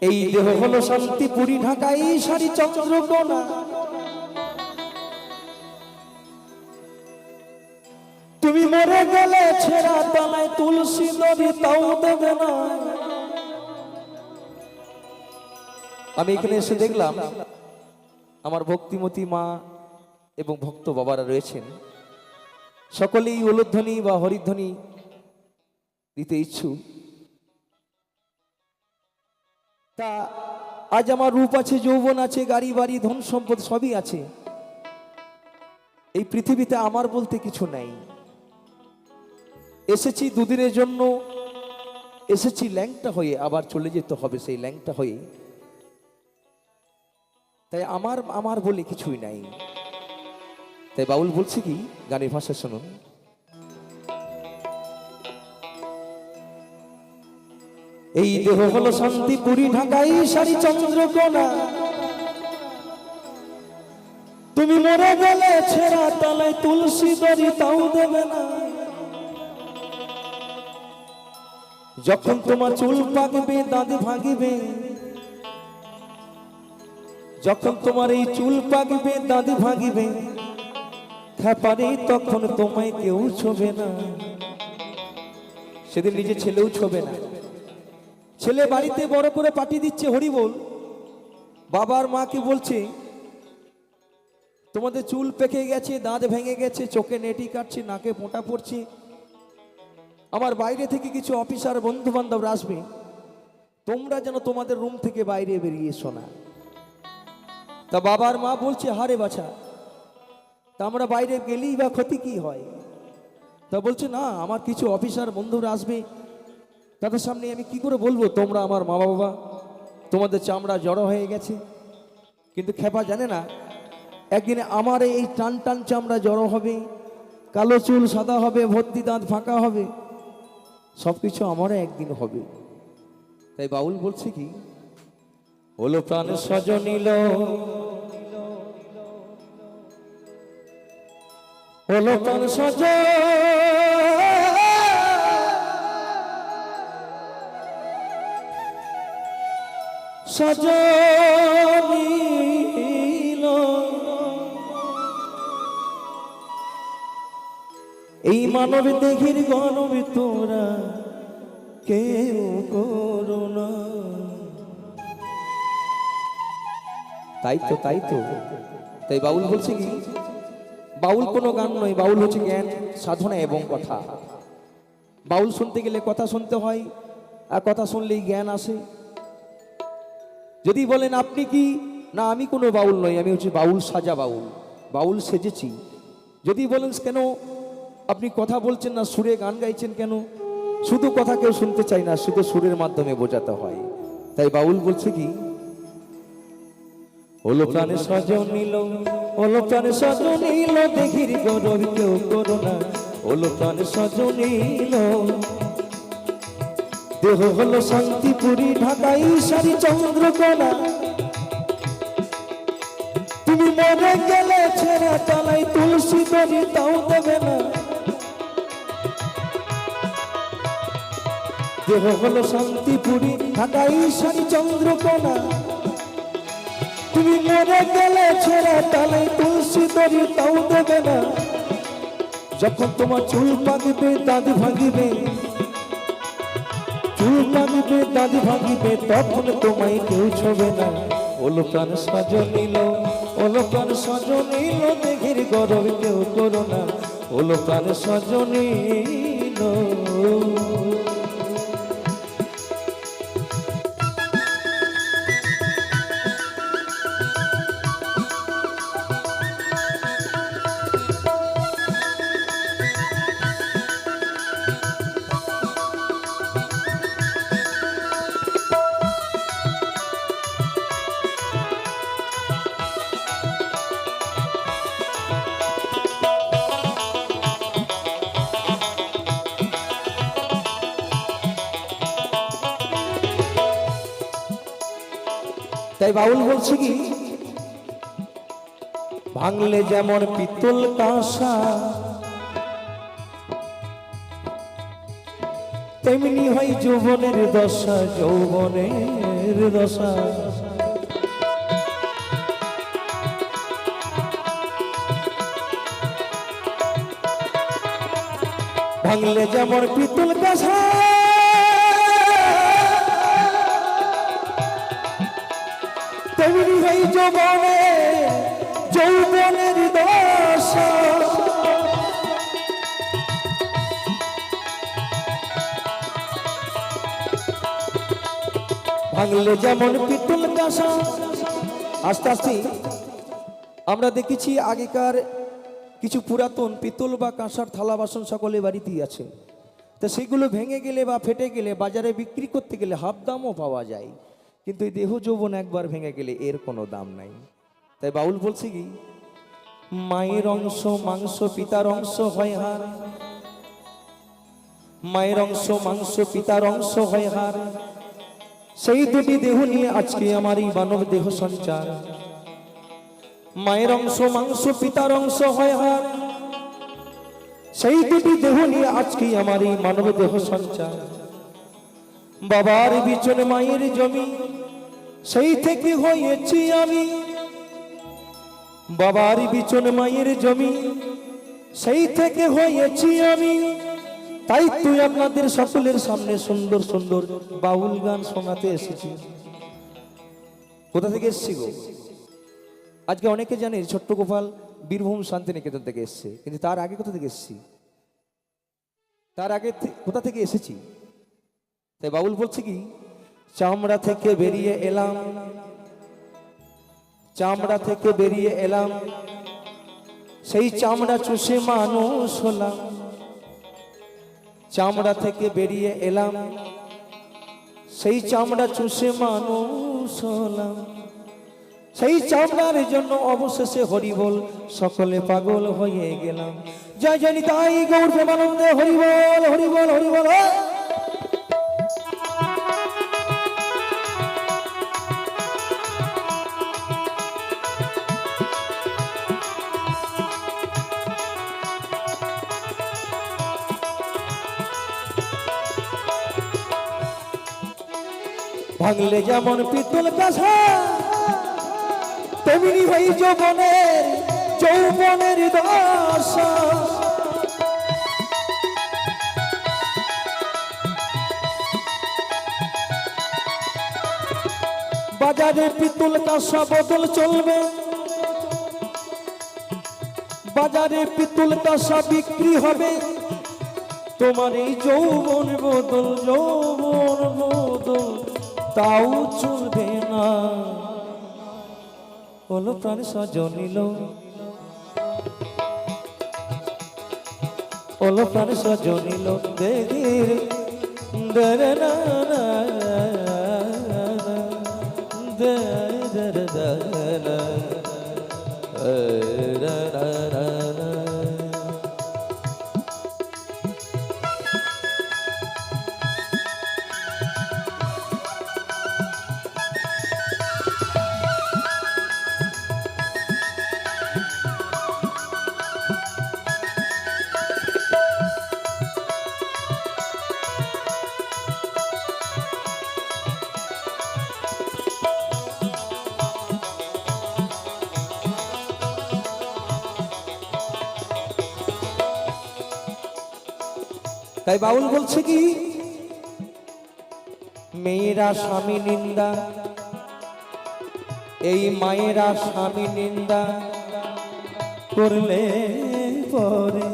এই দেহ হলো শান্তিপুরী ঢাকাই সারি চন্দ্রকোনা। তুমি মরে গেলে ছেঁড়া তলায় তুলসী দড়ি তাও দেবে না। আমি এখানে এসে দেখলাম আমার ভক্তিমতী মা এবং ভক্ত বাবারা রয়েছেন, সকলেই উলুধ্বনি বা হরিধ্বনি দিতে ইচ্ছুক। তা আজ আমার রূপ আছে, যৌবন আছে, গাড়ি বাড়ি ধন সম্পদ সবই আছে। এই পৃথিবীতে আমার বলতে কিছু নাই। এসেছি দুদিনের জন্য, এসেছি ল্যাংটা হয়ে, আবার চলে যেতে হবে সেই ল্যাংটা হয়ে। তাই আমার আমার বলে কিছুই নাই। তাই বাউল বলছি কি, গানের ভাষা শুনুন। এই দেহ হলো শান্তিপুরী ঢাকাই সারি চন্দ্রকোনা। তুমি মরে গেলে ছেঁড়া তলায় তুলসী দড়ি তাও দেবে না। যখন তোমার চুল পাকবে দাঁত ভাঙিবে, যখন তোমার এই চুল পাকবে দাঁত ভাঙিবে, খাপারে তখন তোমায় কেউ ছোবে না। সেদিন নিজের ছেলেও ছোবে না। ছেলে বাড়িতে বড় করে পাঠিয়ে দিচ্ছে হরি বল। বাবার মাকে বলছে তোমাদের চুল পেকে গেছে, দাঁত ভেঙে গেছে, চোখে নেটি কাটছে, নাকে পোঁটা পড়ছে, আমার বাইরে থেকে কিছু অফিসার বন্ধু বান্ধবরা আসবে, তোমরা যেন তোমাদের রুম থেকে বাইরে বেরিয়ে এসো না। তা বাবার মা বলছে হারে বাছা, তা আমরা বাইরে গেলেই বা ক্ষতি কি হয়? তা বলছে না, আমার কিছু অফিসার বন্ধুরা আসবে, তাদের সামনে আমি কি করে বলবো তোমরা আমার মা বাবা, তোমাদের চামড়া জড়ো হয়ে গেছে। কিন্তু খেপা জানে না একদিনে আমার এই টান টান চামড়া জড়ো হবে, কালো চুল সাদা হবে, ভর্তি দাঁত ফাঁকা হবে, সবকিছু আমারও একদিন হবে। তাই বাউল বলছে কি, হলো প্রাণ সজনিল, হলো প্রাণ সজ সজনিল। এই মানব দেখির গণব তোরা কেউ করো না। তাই তো তাই তো। তাই বাউল বলছে কি, বাউল কোনো গান নয়, বাউল হচ্ছে জ্ঞান সাধনা এবং কথা। বাউল শুনতে গেলে কথা শুনতে হয়, আর কথা শুনলেই জ্ঞান আসে। যদি বলেন আপনি কি, না আমি কোনো বাউল নই, আমি হচ্ছে বাউল সাজা বাউল, বাউল সেজেছি। যদি বলেন কেন আপনি কথা বলছেন না, সুরে গান গাইছেন কেন, শুধু কথা কেউ শুনতে চায় না, শুধু সুরের মাধ্যমে বোঝাতে হয়। তাই বাউল বলছে কি, হলো প্রাণে সজনিল, হলো প্রাণে সজনিল, দেখির গৌরব কেউ করো না, হলো প্রাণে সজনিল। দেহ হলো শান্তিপুরী ঢাকাই সারি চন্দ্রকোনা। তুমি মরে গেলে ছেঁড়া তলায় তুলসী দড়ি তাও দেবে না। দেহ হলো শান্তিপুরী ঢাকাই সারি চন্দ্রকোনা। তুমি মরে গেলে ছেঁড়া তলায় তুলসী দড়ি তাও দেবে না। যখন তোমার চুল পাকবে দাঁত ভাঙিবে, চুল পাকবে দাঁত ভাঙিবে, তখন তোমায় কেউ ছোবে না। ওলো প্রাণ সজনিল, ওলো প্রাণ সজনিল, দেখির গৌরব কেউ করো না, ওলো প্রাণ সজনিল। তাই বাউল বলছে কি, ভাঙলে যেমন পিতল কাঁসা, তেমনি হয় যৌবনের দশা, যৌবনে যৌবনের দশা। ভাঙলে যেমন পিতল কাঁসা তেমনি এই যৌবনের দশা। ভাঙলে যেমন পিতল কাঁসা। আস্তে আস্তে আমরা দেখেছি আগেকার কিছু পুরাতন পিতল বা কাঁসার থালা বাসন সকলে বাড়িতেই আছে, তা সেগুলো ভেঙে গেলে বা ফেটে গেলে বাজারে বিক্রি করতে গেলে হাফ দামও পাওয়া যায়, কিন্তু এই দেহ যৌবন একবার ভেঙে গেলে এর কোনো দাম নাই। তাই বাউল বলছে কি, মায়ের অংশ মাংস পিতার অংশ হয় হার, মায়ের অংশ মাংস পিতার অংশ হয় হার, সেই দুটি দেহ নিয়ে আজকে আমার এই মানব দেহ সঞ্চার। মায়ের অংশ মাংস পিতার অংশ হয় হার, সেই দুটি দেহ নিয়ে আজকে আমার এই মানব দেহ সঞ্চার। বাবার বিচনে মায়ের জমি, সেই থেকে হয়েছি আমি। বাবার বিচনে মায়ের জমি, সেই থেকে হয়েছি আমি। তাই তুই আপনাদের সকলের সামনে সুন্দর সুন্দর বাউল গান শোনাতে এসেছি। কোথা থেকে এসেছি গো? আজকে অনেকে জানে ছোট্ট গোপাল বীরভূম শান্তিনিকেতন থেকে এসছে, কিন্তু তার আগে কোথা থেকে এসেছি? তার আগে কোথা থেকে এসেছি? তাই বাউল বলছে কি, চামড়া থেকে বেরিয়ে এলাম, চামড়া থেকে বেরিয়ে এলাম, সেই চামড়া চুষে মানুষ হলাম। চামড়া থেকে বেরিয়ে এলাম, সেই চামড়া চুষে মানুষ হলাম। সেই চামড়ার জন্য অবশেষে হরিবল সকলে পাগল হয়ে গেলাম। জয় জয় নিতাই গৌর প্রেমানন্দে হরিবল হরিবল হরিবল। ভাঙলে যেমন পিতল কাঁসা তেমনি হই যৌবনের দশা। বাজারে পিতল কাঁসা বদল চলবে, বাজারে পিতল কাঁসা বিক্রি হবে। তোমার এই যৌবন বদল তাও চলবে না। হলো প্রাণ সজনিল, হলো প্রাণ সজনিল দেগির দরে না তাই বাউল বলছে কি, মেয়েরা স্বামী নিন্দা, এই মায়েরা স্বামী নিন্দা করলে পরে।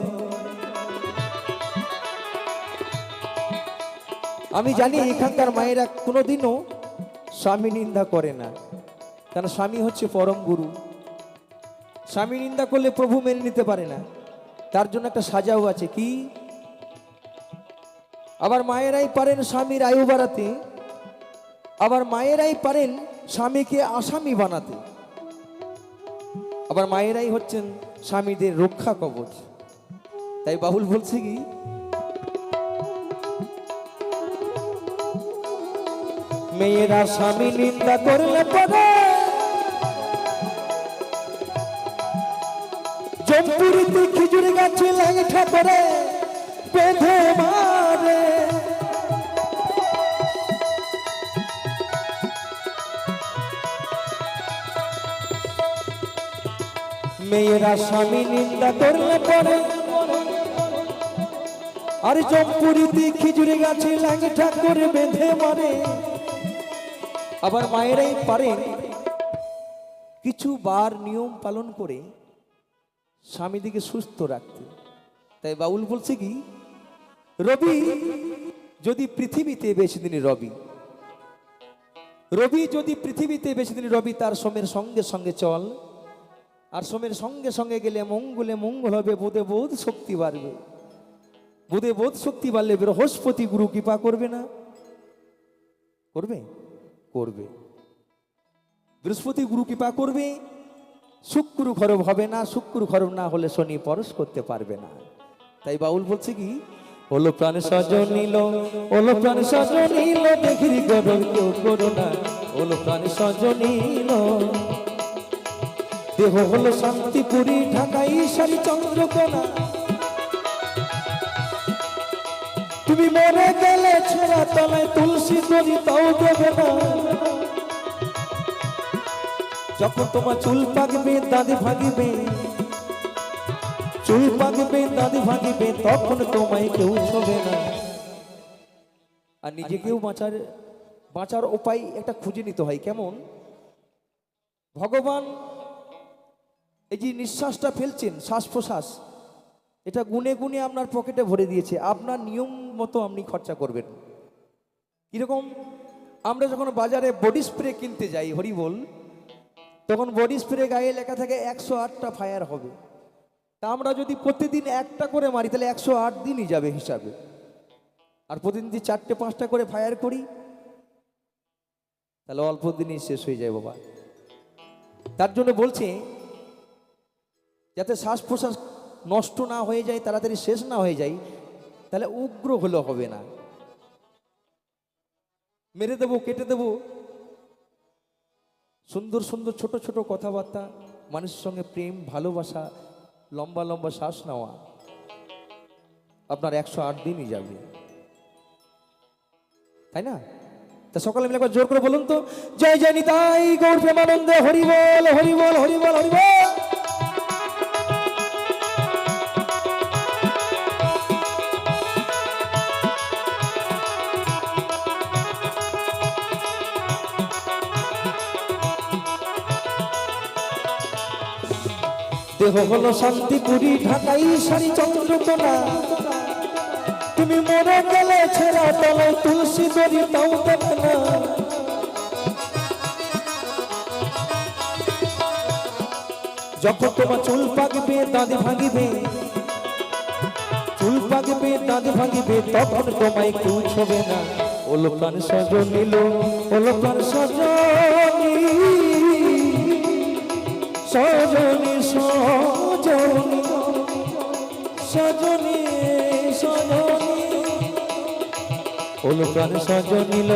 আমি জানি এখানকার মায়েরা কোনোদিনও স্বামী নিন্দা করে না, কারণ স্বামী হচ্ছে পরম গুরু। স্বামী নিন্দা করলে প্রভু মেনে নিতে পারে না, তার জন্য একটা সাজাও আছে কি। আবার মায়েরাই পারেন স্বামীর আয়ু বাড়াতে, আবার মায়েরাই পারেন স্বামীকে আসামি বানাতে, আবার মায়েরাই হচ্ছেন স্বামীদের রক্ষা কবচ। তাই বাউল বলছে কি, মেয়েরা স্বামী নিন্দা করলে পরে জম্পুরিতে খেজুর গাছে লাইঠা করে বেঁধে মারে। মেয়েরা স্বামী নিন্দা করলে পরে আর জম্পুরিতে খিচুড়ি গাছে লাগে ঠাকুর বেঁধে মারে। আবার মায়েরাই পারেন কিছু বার নিয়ম পালন করে স্বামীদিকে সুস্থ রাখতে। তাই বাউল বলছে কি, রবি যদি পৃথিবীতে বেশি দিন রবি যদি পৃথিবীতে বেশি দিন রবি তার সোমের সঙ্গে সঙ্গে চল, আর সোমের সঙ্গে সঙ্গে গেলে মঙ্গলে মঙ্গল হবে, বোধে বোধ শক্তি বাড়বে। বোধে বোধ শক্তি বাড়লে বৃহস্পতি গুরু কৃপা করবে না? করবে? করবে। বৃহস্পতি গুরু কৃপা করবে, শুক্র খরব হবে না, শুক্র খরব না হলে শনি পরশ করতে পারবে না। তাই বাউল বলছে কি, ওলো প্রাণ সজনিল, ওলো প্রাণ সজনিল, দেখির গরল কেউ করো না, ওলো প্রাণ সজনিল। দেহ হলো শান্তিপুরী, ঢাকাই সারি চন্দ্রকোনা। তুমি মরে গেলে ছেঁড়া তলায় তুলসী করি তাও দেবে না। যখন তোমার চুল পাকবে দাঁড়ি ভাগিবে, চুল পাকবে দাঁড়ি ভাগিবে, তখন তোমায় কেউ ছবে না। আর নিজেকেও বাঁচার উপায় একটা খুঁজে নিতে হয়। কেমন? ভগবান এই যে নিঃশ্বাসটা ফেলছেন, শ্বাস প্রশ্বাস, এটা গুনে গুনে আপনার পকেটে ভরে দিয়েছে। আপনার নিয়ম মতো আপনি খরচা করবেন। কিরকম? আমরা যখন বাজারে বডি স্প্রে কিনতে যাই, হরি বল, তখন বডি স্প্রে গায়ে লেখা থাকে 108টা ফায়ার হবে। তা আমরা যদি প্রতিদিন একটা করে মারি তাহলে 108 দিনই যাবে হিসাবে। আর প্রতিদিন যদি 4টে-5টা করে ফায়ার করি তাহলে অল্প দিনই শেষ হয়ে যায় বাবা। তার জন্য বলছে যাতে শ্বাস প্রশ্বাস নষ্ট না হয়ে যায়, তাড়াতাড়ি শেষ না হয়ে যায়, তাহলে উগ্র হলে হবে না। মেরে দেবো, কেটে দেবো, সুন্দর সুন্দর ছোট ছোট কথাবার্তা, মানুষের সঙ্গে প্রেম ভালোবাসা, লম্বা লম্বা শ্বাস নেওয়া, আপনার 108 দিনই যাবে, তাই না? তা সকালে মিলে একবার জোর করে বলুন তো, জয় জয় নিতাই গৌর প্রেমানন্দে, হরি বল হরি বল হরি বল হরি বল। দেহ হলো শান্তিপুরী, ঢাকাই সারি চন্দ্রকোনা। তুমি মরে গেলে ছেঁড়া তলায় তুলসী দড়ি তাও দেবে না। যখন তোমার চুল পাকবে দাঁত ভাঙিবে, চুল পাকবে দাঁত ভাঙিবে, তখন তোমায় কেউ ছবে না। ওলো প্রাণ সজনিল, ওলো প্রাণ সজনি, সজনি সজনি সজনি সজনি, ওলো প্রাণ সজনিল,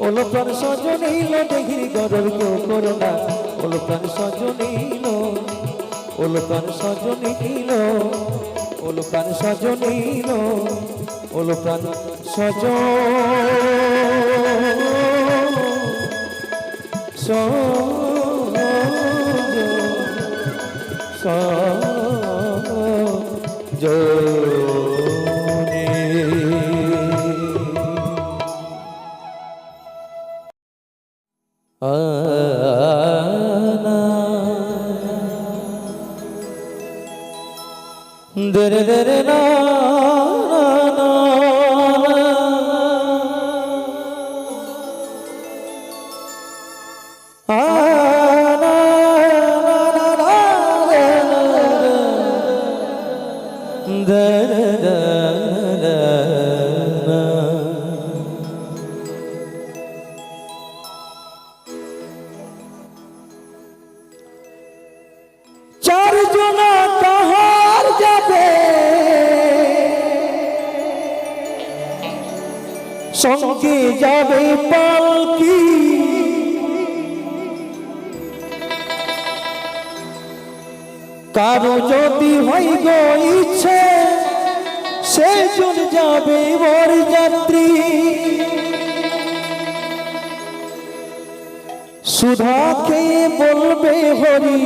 ওলো প্রাণ সজনিল, দেখির গরল কেউ করো না, ওলো প্রাণ সজনিল, ওলো প্রাণ সজনিল, ওলো প্রাণ সজনিল, ওলো প্রাণ সজ দরে দরে না সঙ্গে যাবে পালকি, কারো যদি হয় গো ইচ্ছে সেজন যাবে বরযাত্রী। সুধা খেয়ে বলবে হরি,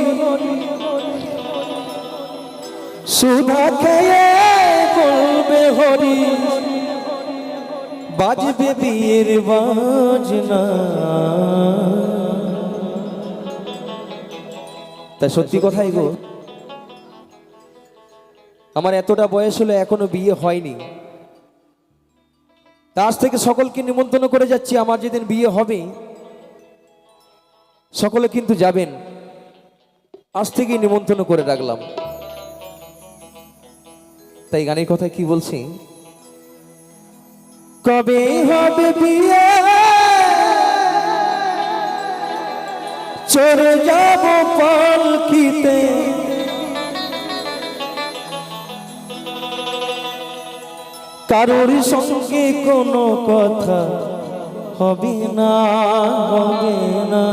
সুধা খেয়ে বলবে হরি, বাজবে বিয়ের বাজনা। তা সত্যি কথাই গো, আমার এতটা বয়স হলো এখনো বিয়ে হয়নি। তা আজ থেকে সকলকে নিমন্ত্রণ করে যাচ্ছি, আমার যেদিন বিয়ে হবে সকলে কিন্তু যাবেন, আজ থেকেই নিমন্ত্রণ করে রাখলাম। তাই গানের কথা কি বলছি, কবে হবে বিয়ে চড়ে যাব পালকিতে, কারোর সঙ্গে কোনো কথা হবে না, হবে না।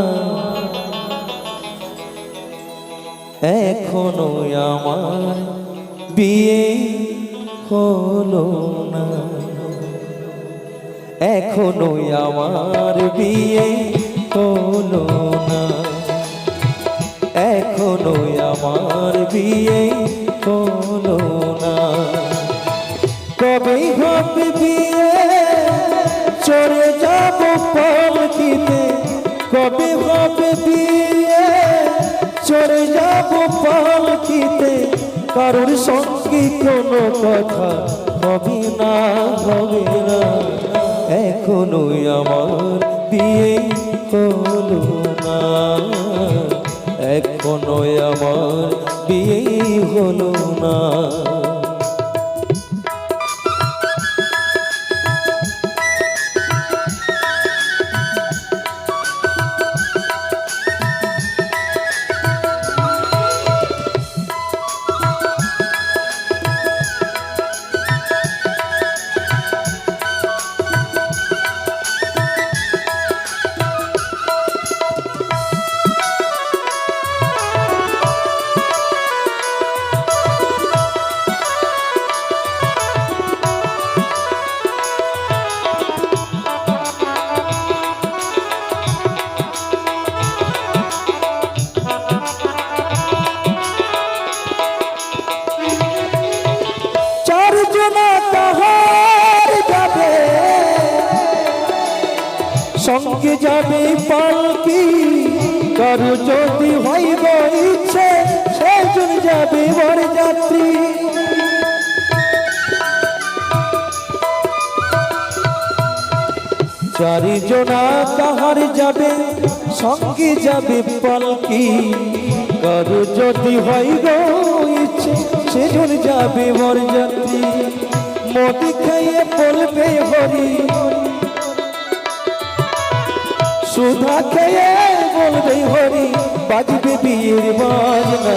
এখনো আমার বিয়ে হলো না, এখনো আমার বিয়ে হলো না, এখনো আমার বিয়ে হলো না। কবে হবে বিয়ে চড়ে যাব পালকিতে, কবে হবে বিয়ে চড়ে যাব পালকিতে, কারোর সঙ্গে কোনো কথা হবে না, হবে না। এখনো আমার বিয়ে হলো না, এখনো আমার বিয়ে হলো না। সঙ্গে যাবে পালকি, কারো যদি হয় গো ইচ্ছে সেজন যাবে বরযাত্রী। চারিজনা কাহার যাবে সঙ্গে যাবে পালকি, কারো যদি হয় গো ইচ্ছে সেজন যাবে বরযাত্রী। মদ খেয়ে বলবে হরি, সুধা খেয়ে বলবে হরি, বাজবে বিয়ের বাজনা।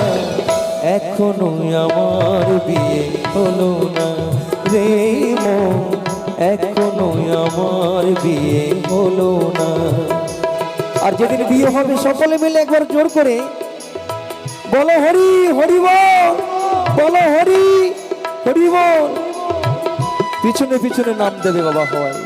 এখনো আমার বিয়ে হলো না রে মন, এখনো আমার বিয়ে হলো না। আর যেদিন বিয়ে হবে সকলে মিলে একবার জোর করে বলো হরি হরি বল, বলো হরি হরি বল। পিছনে পিছনে নাম দেবে বাবা হয়।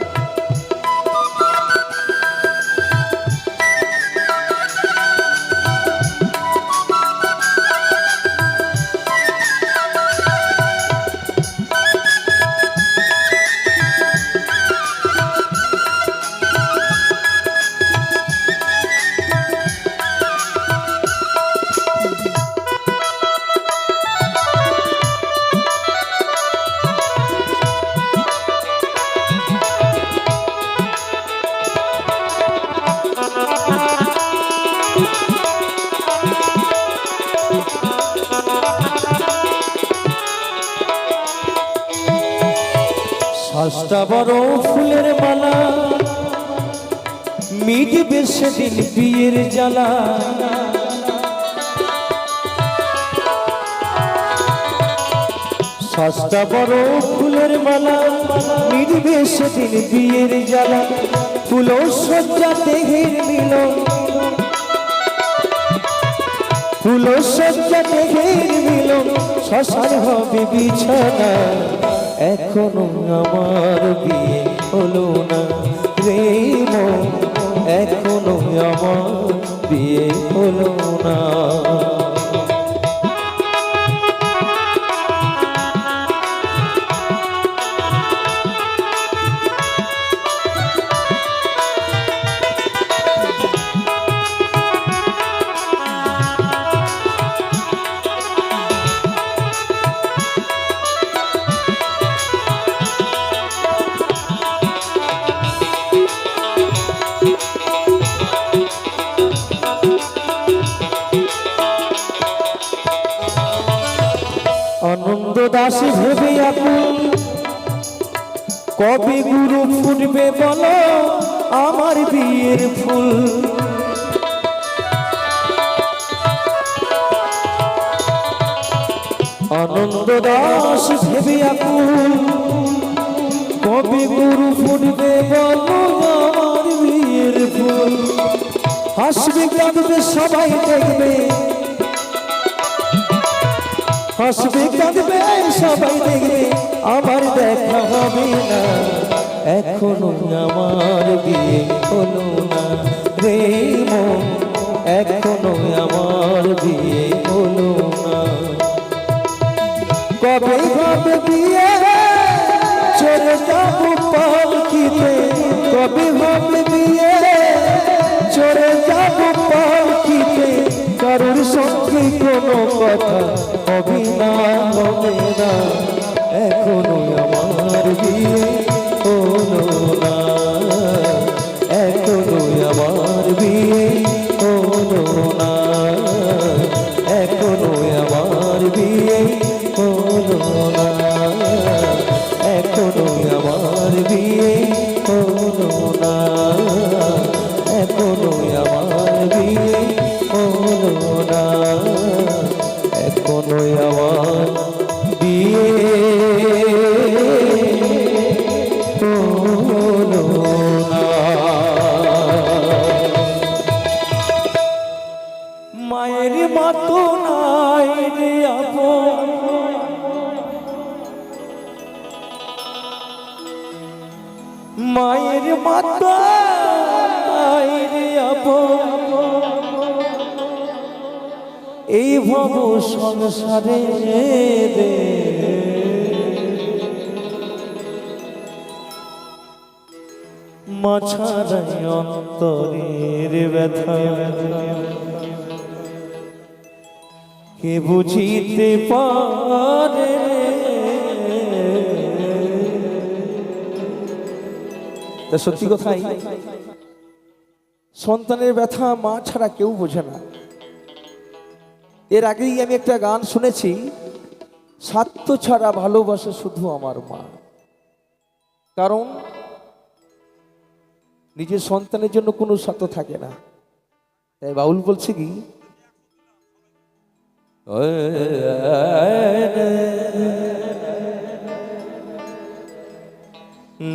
সাজটা বড় ফুলের মালা, মিটবে সেদিন বিয়ের জ্বালা। সাজটা বড় ফুলের মালা, মিটবে সেদিন বিয়ের জ্বালা। ফুল সজ্জা দেহের মিলন, ফুল সজ্জা দেহের মিলন, শ্মশান হবে বিছানা। এখনো আমার বিয়ে হলো না রে মন, এখনো আমার বিয়ে হলো না। দাস ভেবে আকুল কবে গুরু ফুটবে বলো আমার বিয়ের ফুল আনন্দ দাস ভেবে আকুল কবে গুরু ফুটবে বলো আমার বিয়ের ফুল হাসবে কাঁদবে সবাই দেখবে হাসবে কাঁদবে সবাই দেখবে আমার দেখা হবে না এখনো আমার বিয়ে হলো না রে মন এখনো আমার বিয়ে হলো না কবে হবে বিয়ে চলে যাবো পালকিতে কবে হবে বিয়ে চলে যাবো পালকিতে কারোর সঙ্গে কোনো কথা হবে না এখনো আমার বিয়ে হলো না এখনো আমার বিয়ে হলো না এখনো আমার বিয়ে হলো না এখনো আমার বিয়ে হলো না এখনো আমার বিয়ে হলো না এখনো আমার বিয়ে হলো না মায়ের মতো নাই রে আপন মায়ের মতো নাই রে আপন এই ভব সংসারে রে মাছারাই অন্তরের ব্যথা কে বুঝিতে পারে তা সত্যি কথাই সন্তানের ব্যথা মা ছাড়া কেউ বোঝে না এর আগেই আমি একটা গান শুনেছি স্বার্থ ছাড়া ভালোবাসে শুধু আমার মা কারণ নিজের সন্তানের জন্য কোনো স্বার্থ থাকে না তাই বাউল বলছে কি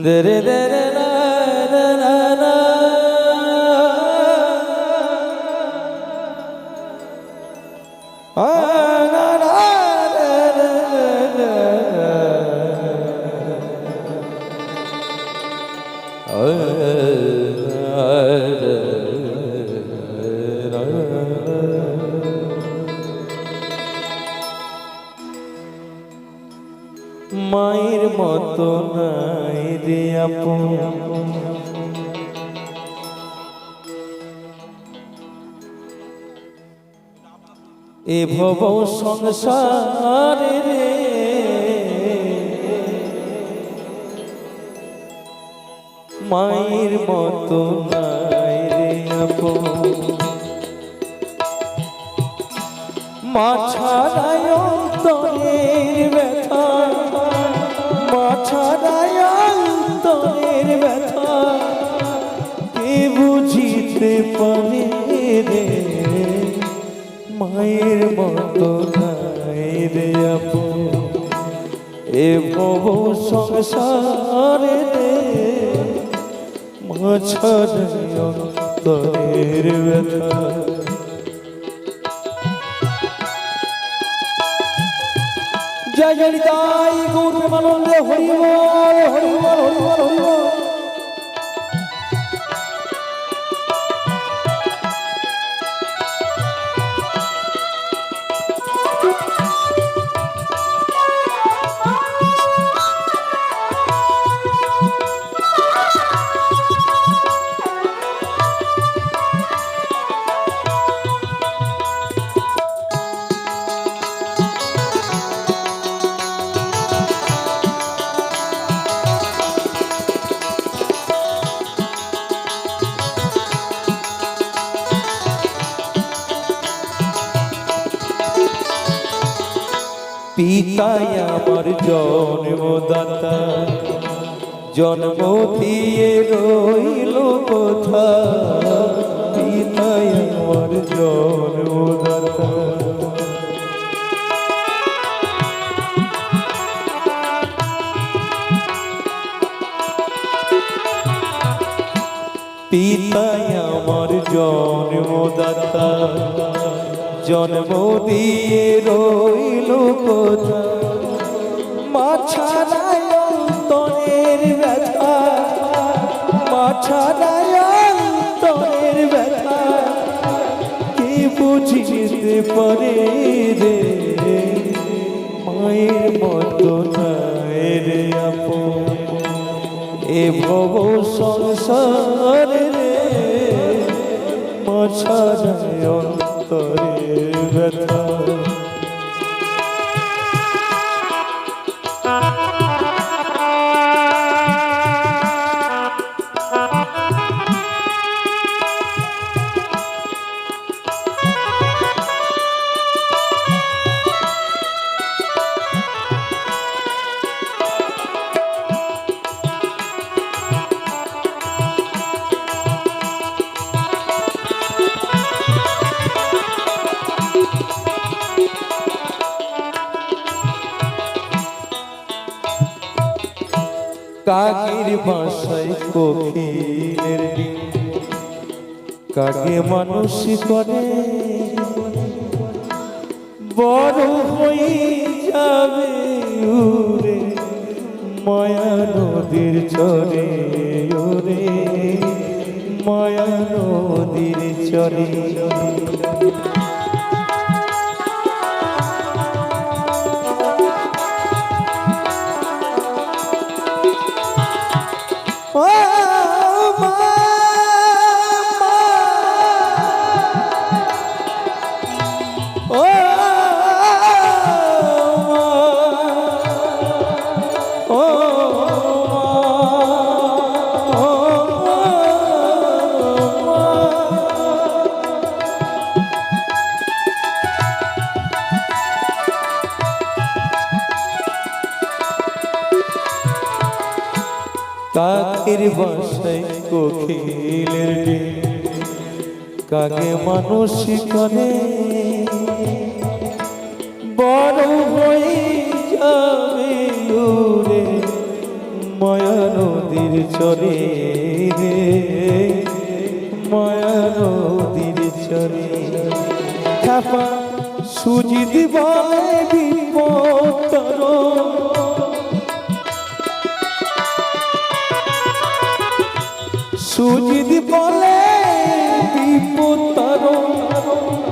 দরে দরে না না না মায়ের মতো নাই রে আপন এ ভব সংসারে রে মায়ের মতো নাই রে আপন মা ছাড়াই অন্তরের ব্যথা মা ছাড়াই অন্তরের ব্যথা কে বুঝিতে পারে রে মায়ের মতো নাই রে আপন এ ভব সংসারে রে মা ছাড়াই অন্তরের ব্যথা জয় জয় নিতাই গৌর প্রেমানন্দে হরি বল হরি বল হরি বল হরি বল পিতাই আমার জন্মদাতা, জন্ম দিয়ে রইল কোথা, পিতাই আমার জন্মদাতা। পিতাই আমার জন্মদাতা, জন্ম দিয়ে রইল কোথা, মা ছাড়াই অন্তরের ব্যথা, মা ছাড়াই অন্তরের ব্যথা, কে বুঝিতে পারে রে, মায়ের মতো নাই রে আপন এ ভব সংসার রে, মা ছাড়াই অন্তরের ব্যথা। কাকের বাসায় কোকিলের ডিম, কাকে মানুষ করে বড় হয়ে যাবে উরে, মায়া নদীর চরে ওরে, মায়া নদীর চরে। কাকের বাসায় কোকিলের ডিম, কাকে মানুষ করে বড় হয়ে যাবে উরে, মায়া নদীর চরে রে, মায়া নদীর চরে। খাপা সুজিত বলে বিপদ, সুজিত বলে বিপদ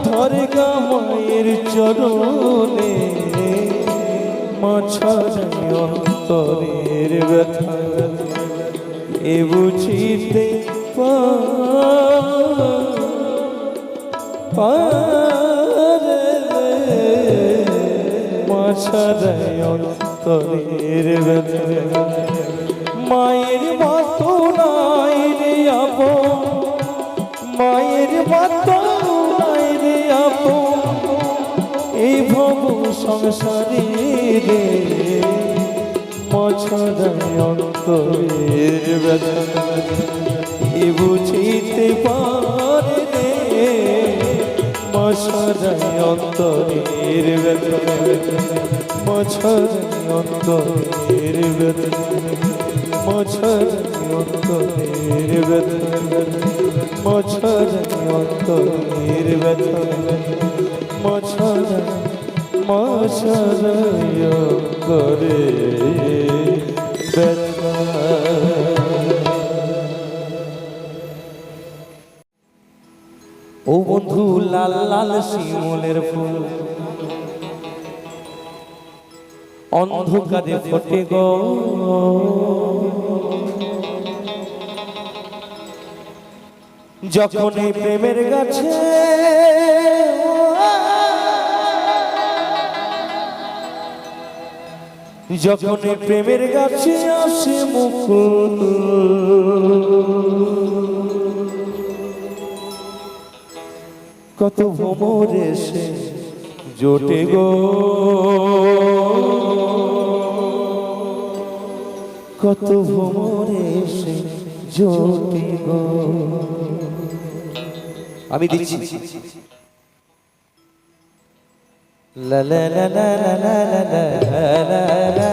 ধরে গা মায়ের চরণে, মা ছাড়াই অন্তরের ব্যথা এ বুঝিতে পারে, মা ছাড়াই অন্তরের ব্যথা। মায়ের মতো নাই রে আপন, মায়ের মতো নাই রে আপন এই ভব সংসারে রে, মা ছাড়াই অন্তরের ব্যথা এ বুঝিতে পারে রে, মা ছাড়াই অন্তরের ব্যথা, মা ছাড়াই অন্তরের ব্যথা, মা ছাড়াই অন্তরের ব্যথা, মা ছাড়াই অন্তরের ব্যথা, মা ছাড়াই, মা ছাড়াই অন্তরের ব্যথা। ও বন্ধু লাল লাল শিমুলের ফুল অন্ধকারে ফোটে গো, যখন এই প্রেমের গাছে যখন এই প্রেমের গাছে আসে মুকুল, কত ভ্রমর এসে জোটে গো। কত ভ্রমরে সে জোটে গো। আমি দিচ্ছি লা লা লা লা লা লা লা লা লা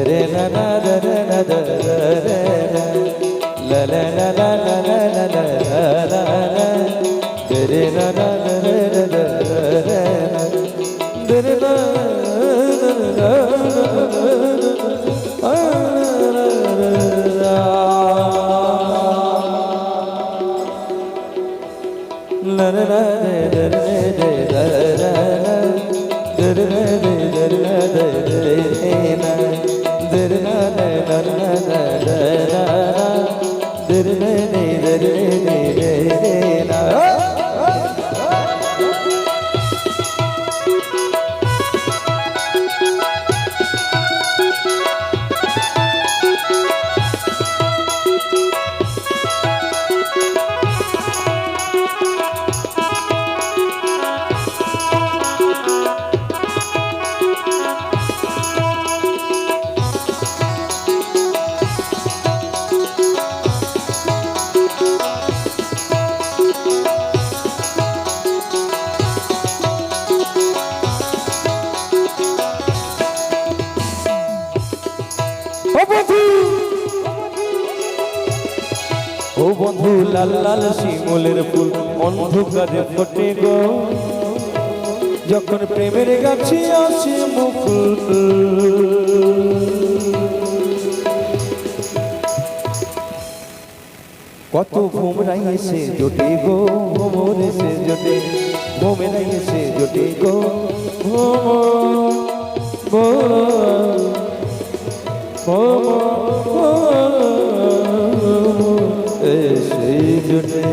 রে লা লা রে লা লা লা লা লা লা লা লা লা লা রে লা লা রে লা রে লা ও বন্ধু লাল লাল শিমুলের ফুল অন্ধকারে ফোটে গো, যখন প্রেমের গাছে আসে মুকুল। কত ভোমরাই এসে জোটে গো, ভোমর এসে জোটে, ভোমরাই এসে জোটে গো, এসে জোটে।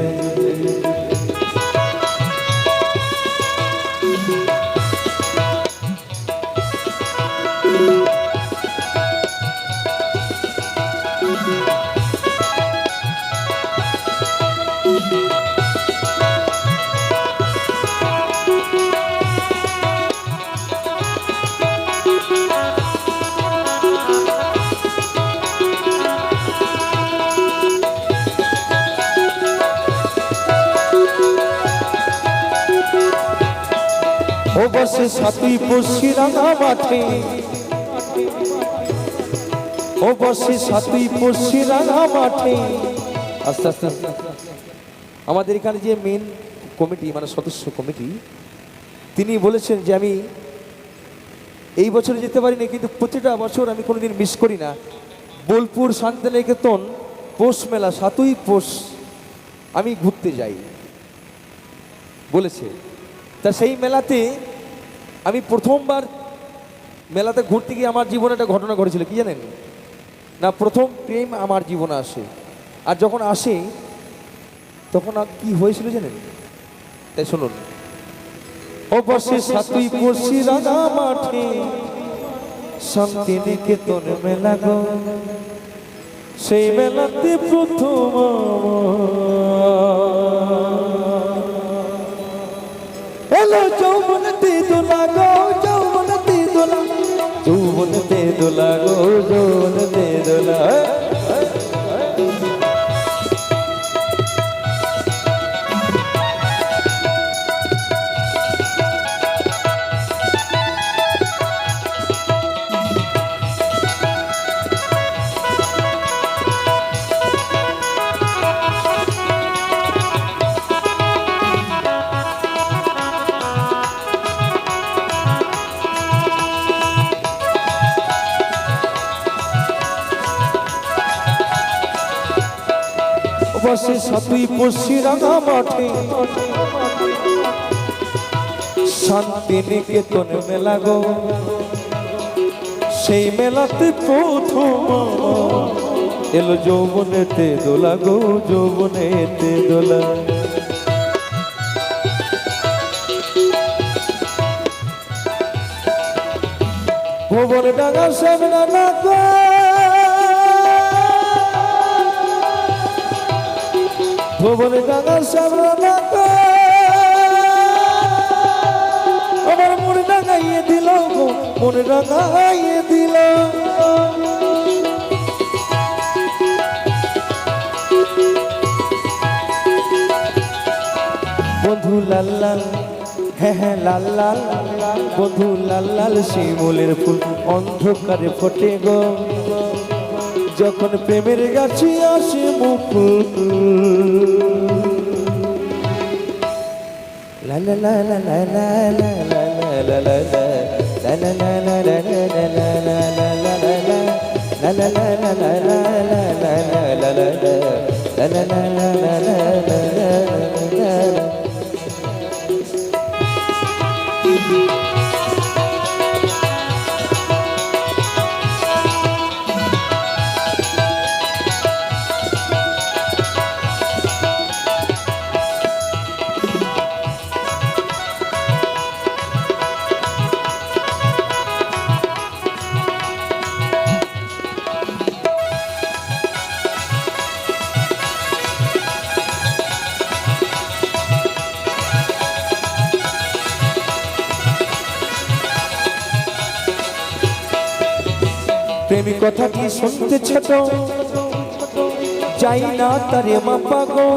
ও বসে সাতুই পড়শি রাঙা মাঠে, ও বসে সাতুই পড়শি রাঙা মাঠে। আস্তে আস্তে আমাদের এখানে যে মেন কমিটি মানে সদস্য কমিটি, তিনি বলেছেন যে আমি এই বছর যেতে পারিনি, কিন্তু প্রতিটা বছর আমি কোনোদিন মিস করি না। বোলপুর শান্তিনিকেতন পৌষ মেলা ৭ই পৌষ আমি ঘুরতে যাই বলেছে। তা সেই মেলাতে আমি প্রথমবার মেলাতে ঘুরতে গিয়ে আমার জীবনে একটা ঘটনা ঘটেছিল, কি জানেন না? প্রথম প্রেম আমার জীবনে আসে, আর যখন আসে তখন আর কি হয়েছিল জানেন? তাই শুনুন। ও বসে সাতুই পড়শি রাঙা মাঠে, শান্তিনিকেতন মেলা গো, সেই মেলাতে প্রথম এলো যৌবনতে দোলা গো, যৌবনতে দোলা, যৌবনতে দোলা গো, যৌবনতে দোলা। বসে সাতুই পড়শি রাঙা মাঠে, শান্তিনিকেতন মেলা গো, সেই মেলাতে প্রথম এলো যৌবনেতে দোলা গো, যৌবনেতে দোলা। ভুবন ডাঙা সামনা না গো, ভুবন ডাঙা সামনা না গো, আমার মন ডাঙাইয়ে দিল গো, মন রাঙাইয়ে দিল। বন্ধু লাল লাল, হ্যাঁ হ্যাঁ লাল লাল, বন্ধু লাল লাল শিমুলের ফুল অন্ধকারে ফোটে গো, যখন প্রেমের গাছে আসে মুকুল। লা লা লা লা লা লা লা লা লা লা লা লা লা লা লা লা লা লা। প্রেমী কথাটি শুনতে ছোট, যাই না তারে মাপা গো,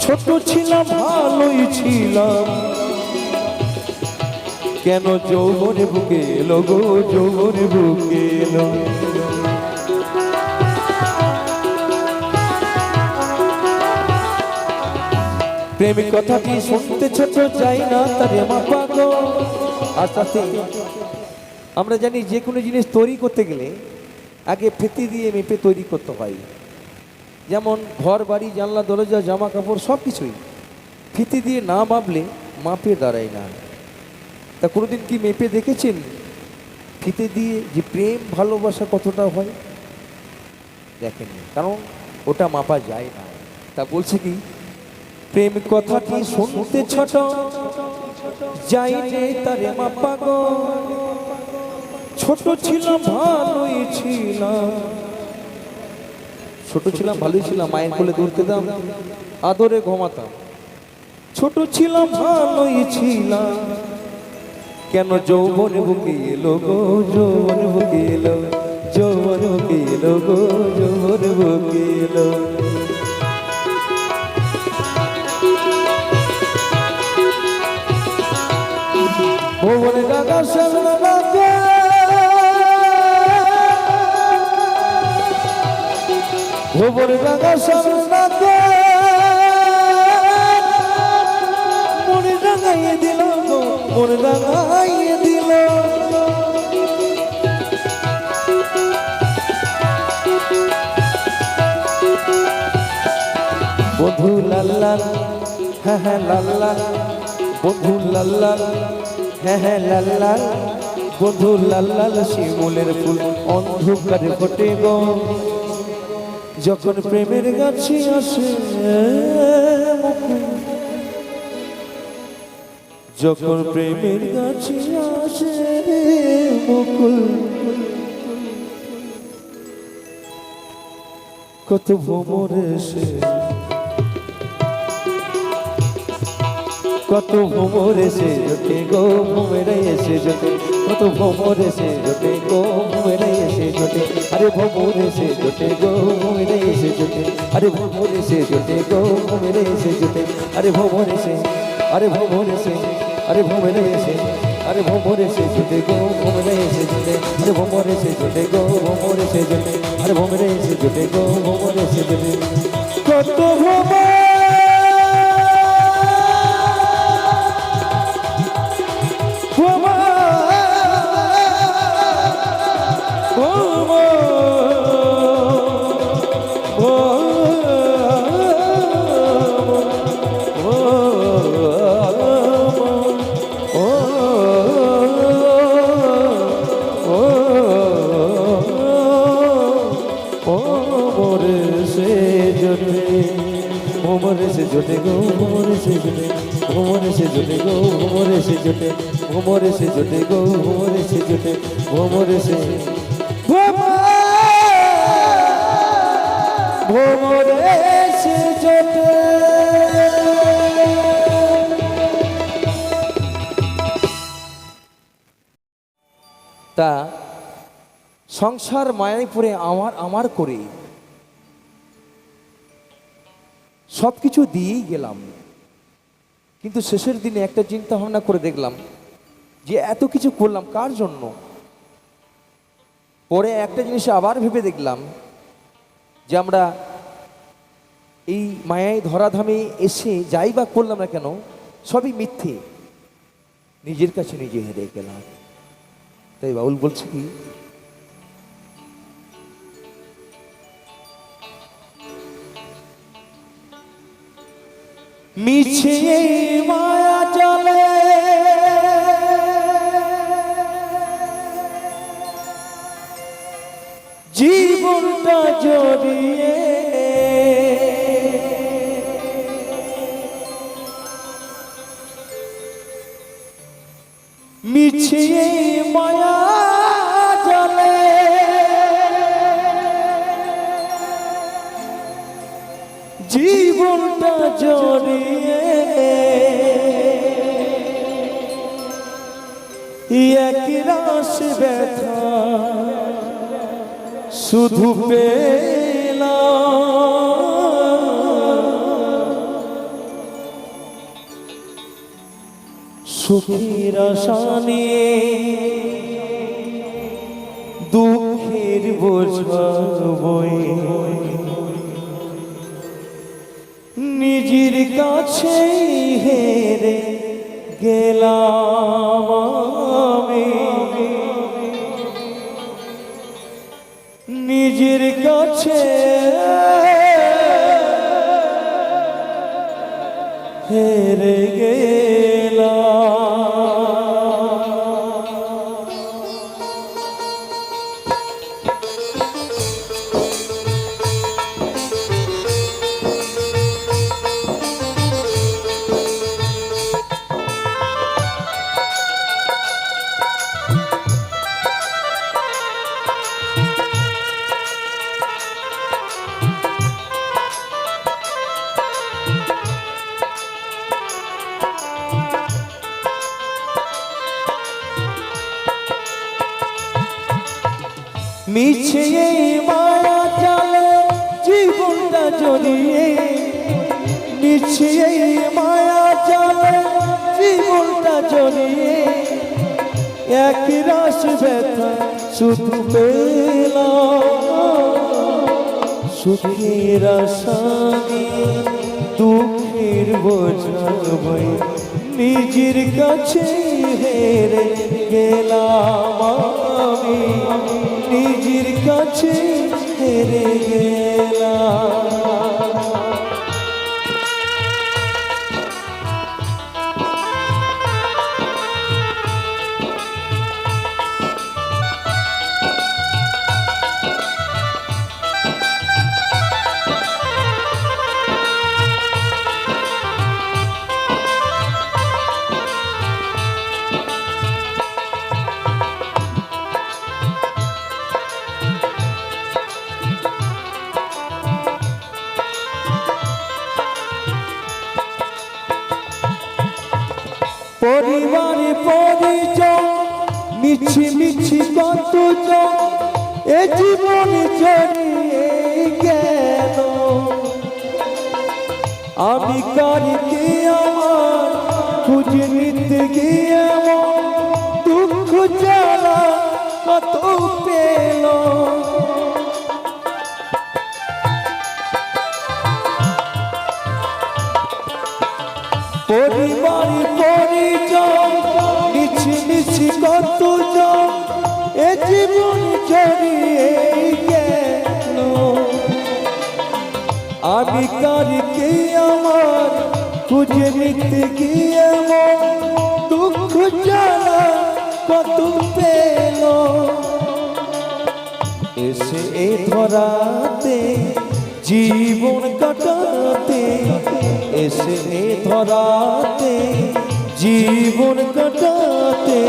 ছোট ছিলাম ভালোই ছিলাম, কেন যৌবনে বুকে এলো গো, যৌবনে বুকে এলো। প্রেমী কথাটি শুনতে ছোট, যাই না তারে মাপা গো। আস্তে আস্তে আমরা জানি যে কোনো জিনিস তৈরি করতে গেলে আগে ফেতি দিয়ে মেপে তৈরি করতে হয়। যেমন ঘর বাড়ি জানলা দরজা জামা কাপড় সব কিছুই ফিতে দিয়ে না মাপলে মাপে দাঁড়ায় না। তা কোনোদিন কি মেপে দেখেছেন ফিতে দিয়ে যে প্রেম ভালোবাসা কতটা হয়? দেখেননি, কারণ ওটা মাপা যায় না। তা বলছে কি, প্রেম কথাটি শুনতে ছোট, যাই রে তারে মাপা গো, ছোট ছিলাম ভালোই ছিলাম, ছোট ছিলাম ভালোই ছিলাম, মায়ের কোলে দুধ খেতাম, আদরে ঘুমাতাম, ছোট ছিলাম ভালোই ছিলাম, কেন যৌবনে বুকে এলো গো, যৌবনে বুকে এলো, যৌবনে বুকে এলো গো, যৌবনে বুকে এলো। ভুবনে গাগা সামনে বাজে, ভুবনে গাগা সামনে বাজে, মনে রাঙাইয়ে দিল গো, মনে রাঙাইয়ে দিল। বন্ধু লাল লাল, হ্যাঁ হ্যাঁ লাল লাল, বন্ধু লাল লাল, হ্যাঁ হ্যাঁ লাল লাল, বন্ধু লাল লাল শিমুলের ফুল অন্ধকারে ফোটে গো, যখন প্রেমের গাছে আসে মুকুল, যখন প্রেমের গাছে আসে মুকুল। কত ভ্রমর এসে, কত ভ্রমর এসে জোটে গো, ভ্রমরে এসে জোটে, কত ভ্রমর এসে জোটে গো, ভ্রমরে এসে জোটে, আরে ভ্রমর এসে জোটে গো, ভ্রমরে এসে জোটে, আরে ভ্রমর এসে জোটে গো, ভ্রমরে এসে জোটে, আরে ভ্রমর এসে, আরে ভ্রমর এসে, আরে ভ্রমরে এসে, আরে ভ্রমর এসে জোটে গো, ভ্রমরে এসে জোটে, আরে ভ্রমর এসে জোটে গো, ভ্রমর এসে জোটে, আরে ভ্রমরে এসে জোটে গো, ভ্রমর এসে জোটে। কত ভ্রমর জোটে গো, ভ্রমরে সে জোটে, ভ্রমরে সে জোটে গো, ভ্রমরে সে জোটে, ভ্রমরে সে জোটে গো, ভ্রমরে সে জোটে, ভ্রমরে সে, ভ্রমরে সে জোটে। তা সংসার মায়ায় পড়ে আমার আমার করে সব কিছু দিয়েই গেলাম, কিন্তু শেষের দিনে একটা চিন্তা ভাবনা করে দেখলাম যে এত কিছু করলাম কার জন্য। পরে একটা জিনিস আবার ভেবে দেখলাম যে আমরা এই মায়ায় ধরাধামে এসে যাই বা করলাম না কেন সবই মিথ্যে, নিজের কাছে নিজে হেরে গেলাম। তাই বাউল বলছে কি, মিছে মায়া চলে জীবনটা জড়িয়ে, মিছে মায়া চলে জীবনটা জড়িয়ে, এক রাস ব্যথা শুধু পেলাম, সুখের আশা নিয়ে দুঃখের বোঝা বয়ে নিজের কাছে হেরে গেলাম আমি, নিজের কাছে হেরে গেলাম। মিছে মায়া চলে জীবনটা জড়িয়ে, মিছে মায়া চলে জীবনটা জড়িয়ে, এক রাস ব্যথা শুধু পেলাম, সুখের আশা নিয়ে দুঃখের বোঝা বয়ে নিজের কাছে হেরে গেলাম আমি, নিজের কাছে হেরে গেলাম। পরিবারে পরিজন মিছি মিছি কত এ জীবন জড়িয়ে গেল, আমি কারিকে আমার খুঁজে নিতে গিয়ে দুঃখ জ্বালা কত পেল, পরিবারে পরিজন মিছি মিছি কত এ জীবন জড়িয়ে গেল, আমি কারিকে আমার খুঁজে নিতে গিয়ে দুঃখ জ্বালা কত পেল, এসে এ ধরাতে জীবন কাটাতে, এসে এ ধরাতে জীবন কাটাতে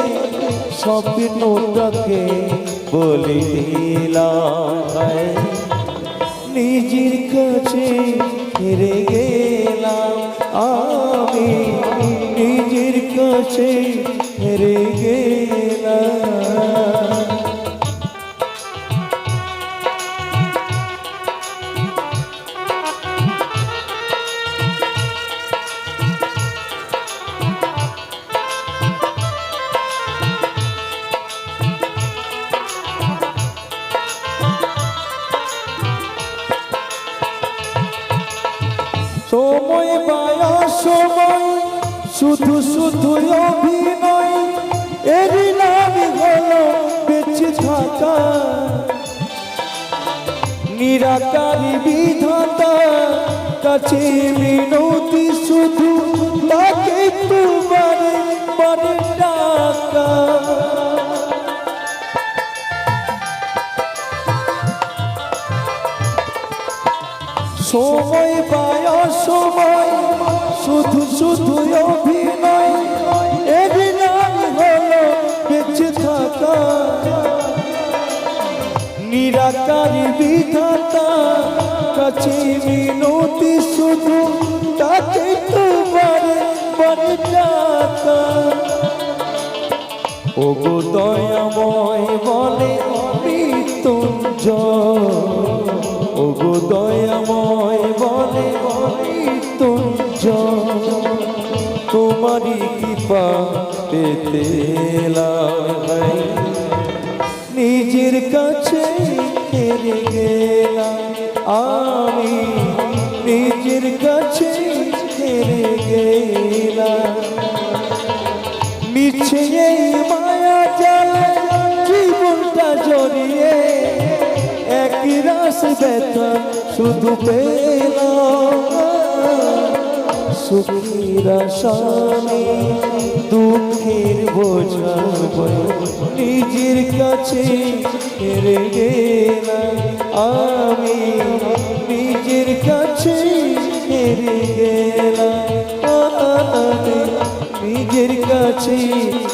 স্বপ্নটাকে বলে দিলাম, নিজের কাছে হেরে গেলাম আমি, নিজের কাছে হেরে গেলাম। পায় সময় শুধু শুধু অভিনয় এরই নামই হলো বেঁচে থাকা নিরাকারী বিধাতা কাছে মিনতি শুধু তাকে তোমারে মনে ডাকা সময় পায় সময় শুধু শুধু অভিনয় এর নাম হলো বেঁচে থাকা নিরাকারী বিধাতা কাছে মিনতি শুধু তাকে তোমারে মনে ডাকা ওগো দয়াময় বলে মৃত্যুঞ্জয় ওগো দয়াময় বলে মৃত্যুঞ্জয় তোমারই কৃপা পেতে এলাম নিজের কাছে হেরে গেলাম আমি নিজের কাছে হেরে গেলাম মিছে এই মায়া জালে জীবনটা জড়িয়ে একই রাস ব্যথা শুধু পেলাম সুখের আশানে দুঃখের বোঝা নিজের কাছে হেরে গেলাম আমি নিজের কাছে হেরে গেলাম নিজের কাছে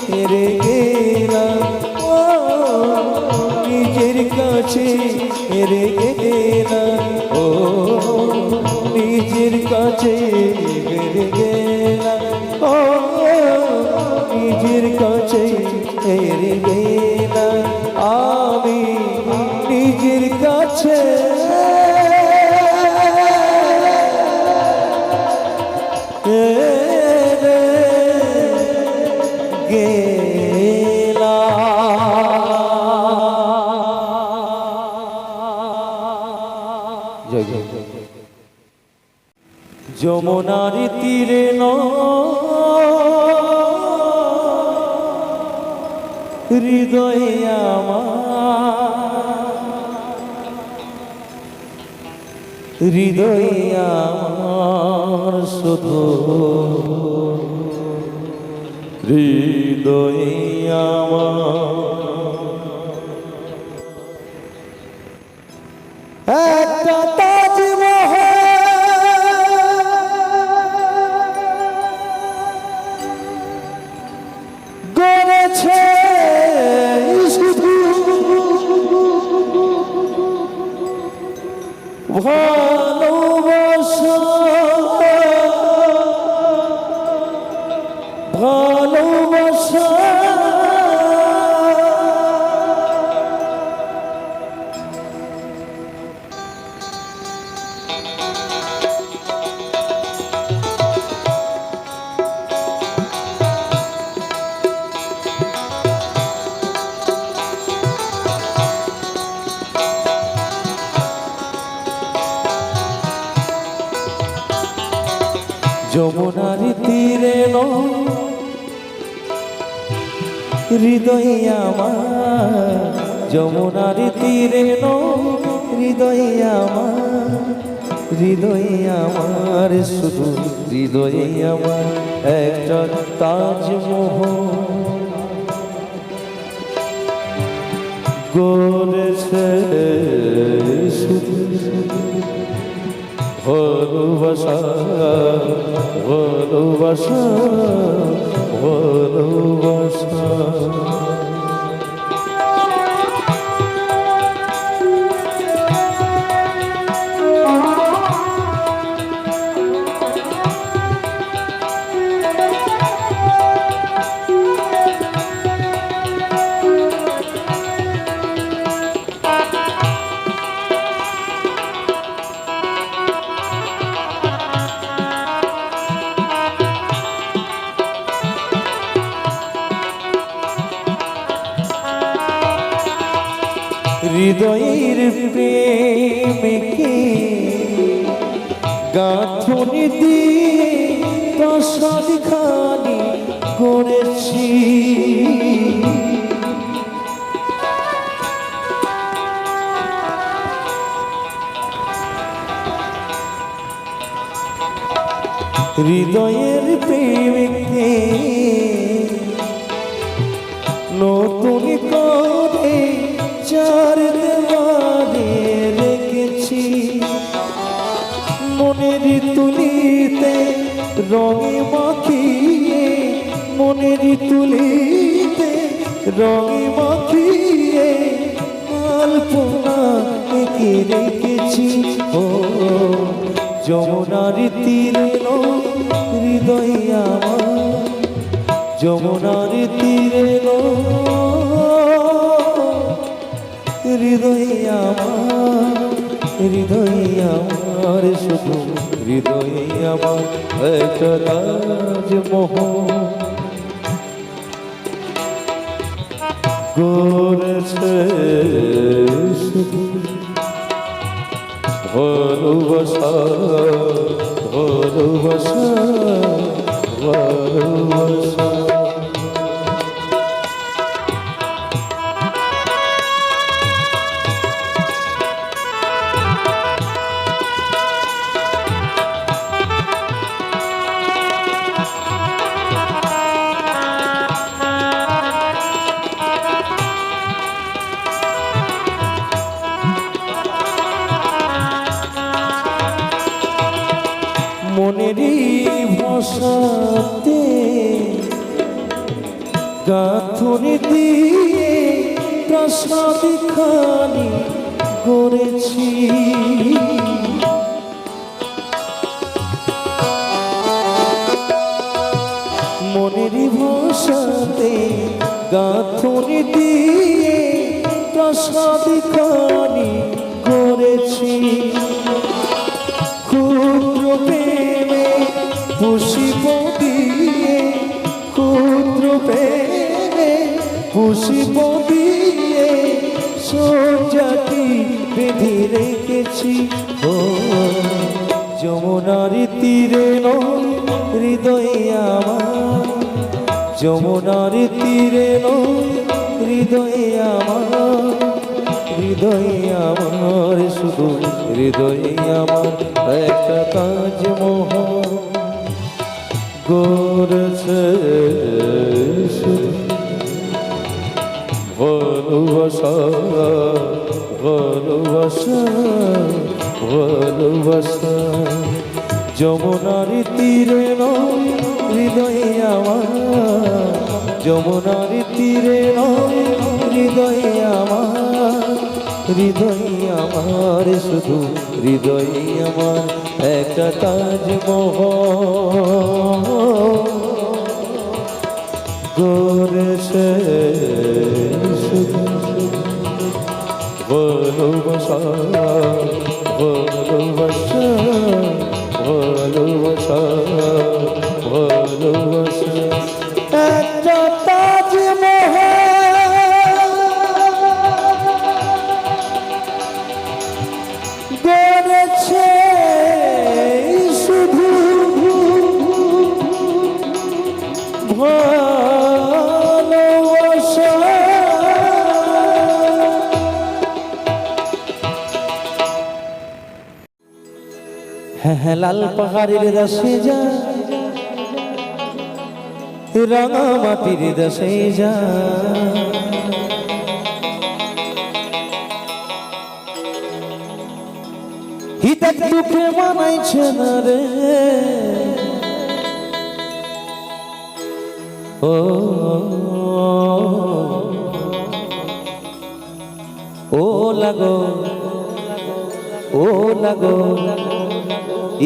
হেরে গেলাম নিজের কাছে হেরে গেলাম ও নিজের কাছে হেরে গেলাম ও নিজের কাছে হেরে গেলাম আমি নিজের কাছে যমুনার তীরে হৃদয়ে আমার শুধু হৃদয়ে আমার একটা তাজমহল গড়েছে শুধু ভালোবাসা ভালোবাসা যমুনার তীরে হৃদয়ে আমার যমুনার তীরে হৃদয়ে আমার শুধু হৃদয়ে আমার একটা তাজমহল গড়েছে শুধু ভালোবাসা ভালোবাসা ভালোবাসা হৃদয়ের প্রেমকে গাঁথনি দিয়ে প্রাসাদ খানি করেছি। হৃদয়ের প্রেমকে নতুন করে চার দেওয়ালে রেখেছি। মনের তুলিতে রঙে মাখিয়ে, মনের তুলিতে রঙে মাখিয়ে আলপনা এঁকে রেখেছি। ও যমুনার তীরে হৃদয় আমার, যমুনার তীরে হৃদয় আমার, হৃদয় আমার, শুধু হৃদয় আমার একটা তাজমহল গড়েছে শুধু ভালোবাসা, ভালোবাসা, ভালোবাসা। মনেরই ভাষাতে গাঁথনি দিয়ে প্রাসাদ খানি করেছি। মনেরই ভাষাতে গাঁথনি দিয়ে প্রাসাদ খানি করেছি। ক্ষুদ্র প্রেমে পুষিব দিয়ে, ক্ষুদ্র প্রেমে পুষিব দিয়ে সজ্জাটি বেঁধে রেখেছি। ও যমুনার তীরে হৃদয় আমার, যমুনার তীরে হৃদয় আমার, হৃদয় আমার, শুধু হৃদয় আমার একটা তাজমহল গড়েছে শুধু ভালোবাসা, ভালোবাসা, ভালোবাসা। যমুনার তীরে হৃদয় আমার, যমুনার তীরে হৃদয় আমার, হৃদয় আমার, শুধু হৃদয় আমার একটা তাজমহল গড়েছে শুধু ভালোবাসা, ভালোবাসা, ভালোবাসা, ভালোবাসা। একটা তাজমহল গড়েছে শুধু ভালোবাসা। হ্যাঁ লাল পাহাড়ের দেশে যা, রাঙা মাটির দেশে যা, হিতাক দুঃখে মানাইছে না রে। ও ও লাগো, ও লাগো,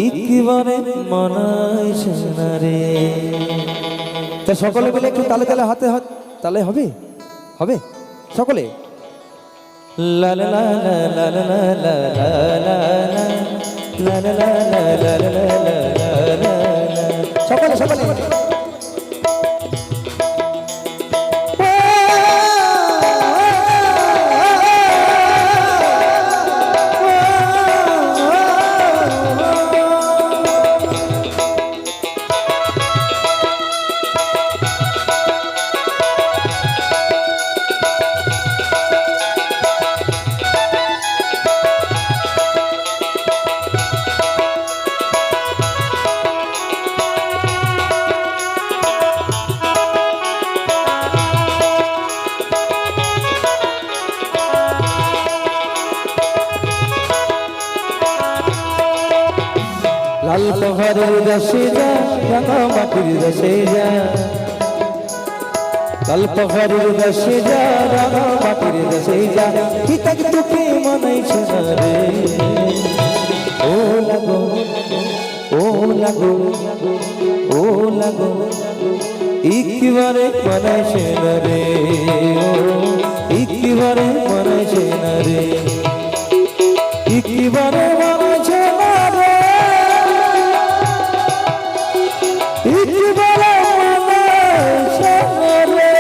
ইকিবারে মানাইছে না রে। তা সকলে মিলে একটু তালে তালে হাতে হাত তালে হবে, হবে সকলে। লা লা লা লা লা লা লা লা লা লা লা লা লা লা, সকলে সকলে। পাহাড়ের দেশে যা রাঙা মাটির দেশে যা লাল পাহাড়ের দেশে যা রাঙা মাটির দেশে যা পিতাক তোকে মানাইছে না রে ও লাগো ও লাগো ও লাগো একবারে মানাইছে না রে ও একবারে মানাইছে না রে একবারে মানাইছে না রে একবারে মানাইছে না রে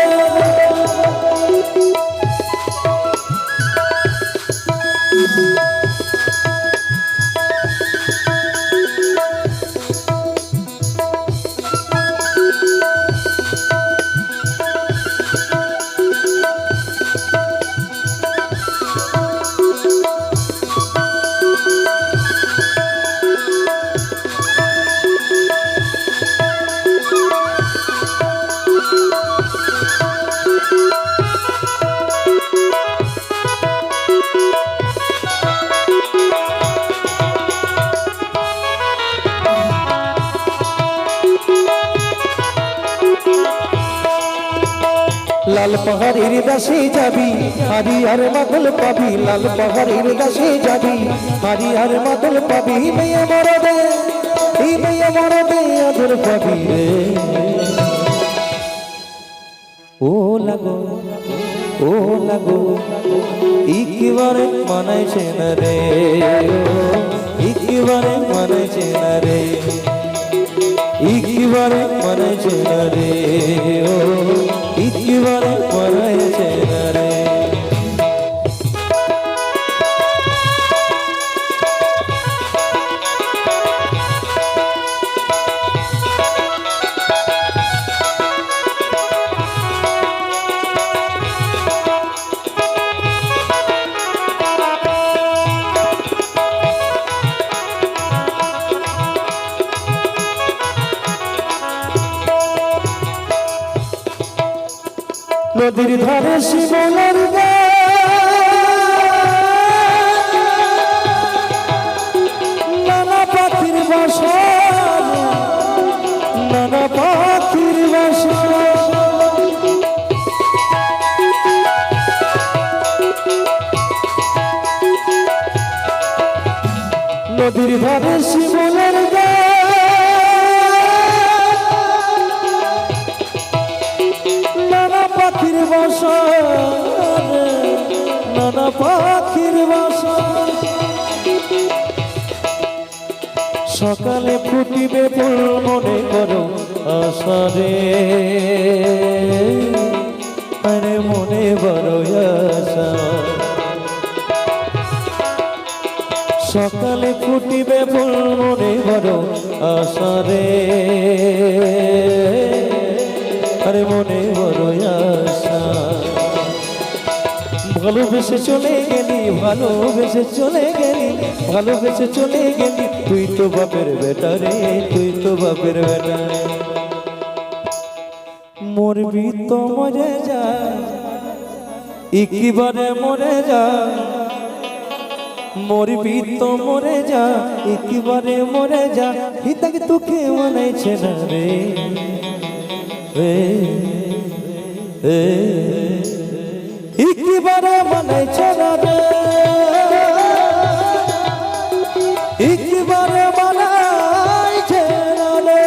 লাল পাহাড়ের দেশে যাবি হারিয়ার মাদল পাবি লাল পাহাড়ের দেশে যাবি হারিয়ার মাদল পাবি মেয়ে মরদে এই মেয়ে মরদে আদর পাবি রে ও লাগো ও লাগো একবারে মানাইছে না রে একবারে মানাইছে না রে একবারে মানাইছে না রে ও একবারে মানাইছে না রে নদীর ধারে শিমলার নানা পাখির বাসা নানা পাখির বাসা নদীর ধারে শিমলার পাখির বাসা নানা পাখির বাসা সকালে ফুটিবে ফুল মনে করো আশা রে আরে মনে বড় আশা সকালে ফুটিবে ফুল মনে বড় আশা রে আরে মনে বড় আশা ভালোবেসে চলে গেলি ভালোবেসে চলে গেলি ভালোবেসে চলে গেলি তুই তো বাপের বেটা রে তুই তো বাপের বেটা মরবি তো মরে যা একবারে মরে যা মরবি তো মরে যা একবারে মরে যা হিতাকে তোকে মানাইছে না রে একবারে মানাইছে না রে একবারে মানাইছে না রে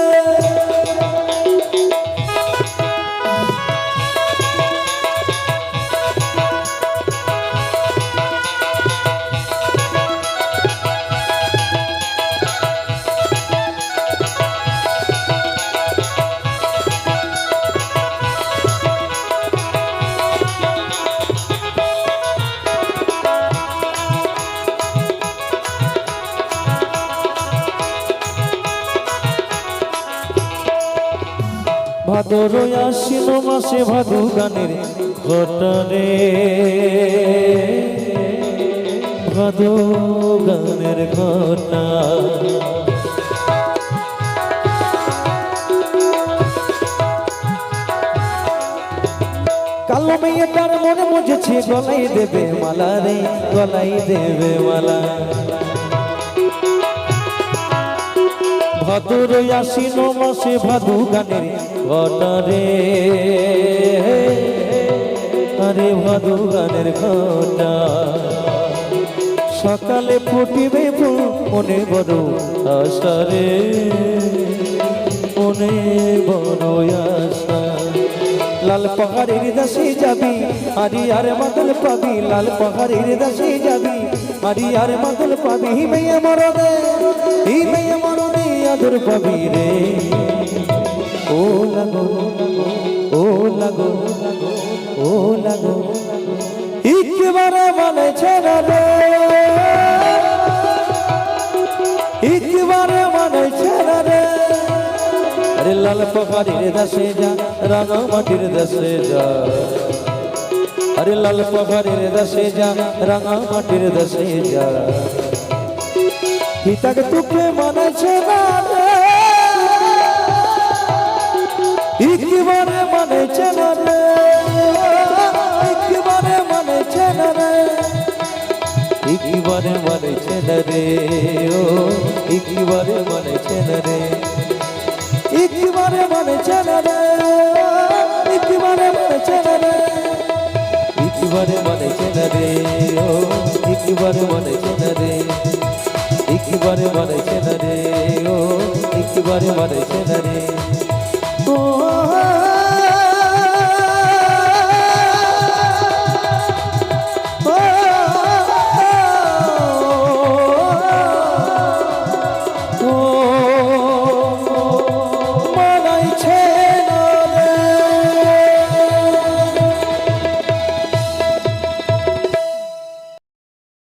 ভাদর আশ্বিন মাসে ভাদু গানের ঘটনে ভাদু গানের ঘটনা কালো মেয়েটার মনে মুঝেছে গলাই দেবে মালা রে গলাই দেবে মালা ভাদুর আশ্বিন মাসে ভাদু গানের ঘটা রে, আরে ভাদু গানের ঘটা। সকালে ফুটিবে ফুল মনে বড় আশা রে, মনে বড় আশা। লাল পাহাড়ের দেশে যাবি আরি আর মাদল পাবি, লাল পাহাড়ের দেশে যাবি আরি আর মাদল পাবি। মেয়ে মরদে ই মেয়ে মরদে আদর পাবি রে। ও লাগো ও লাগো ও লাগো একবারে বলেছে না রে, একবারে বলেছে না রে। আরে লাল পাহাড়ের দেশে যা রাঙা মাটির দেশে যা, আরে লাল পাহাড়ের দেশে যা রাঙা মাটির দেশে যা। পিতাকে তোকে মানেছে না রে, একবারে মানেছে না রে, একবারে মানেছে না রে, একবারে মানেছে না রে। ও একবারে মানেছে না রে, একবারে মানেছে না রে, একবারে মানেছে না রে, একবারে মানেছে না রে। ও একবারে মানেছে না রে, একবারে মানেছে না রে। ও একবারে মানেছে না রে। ও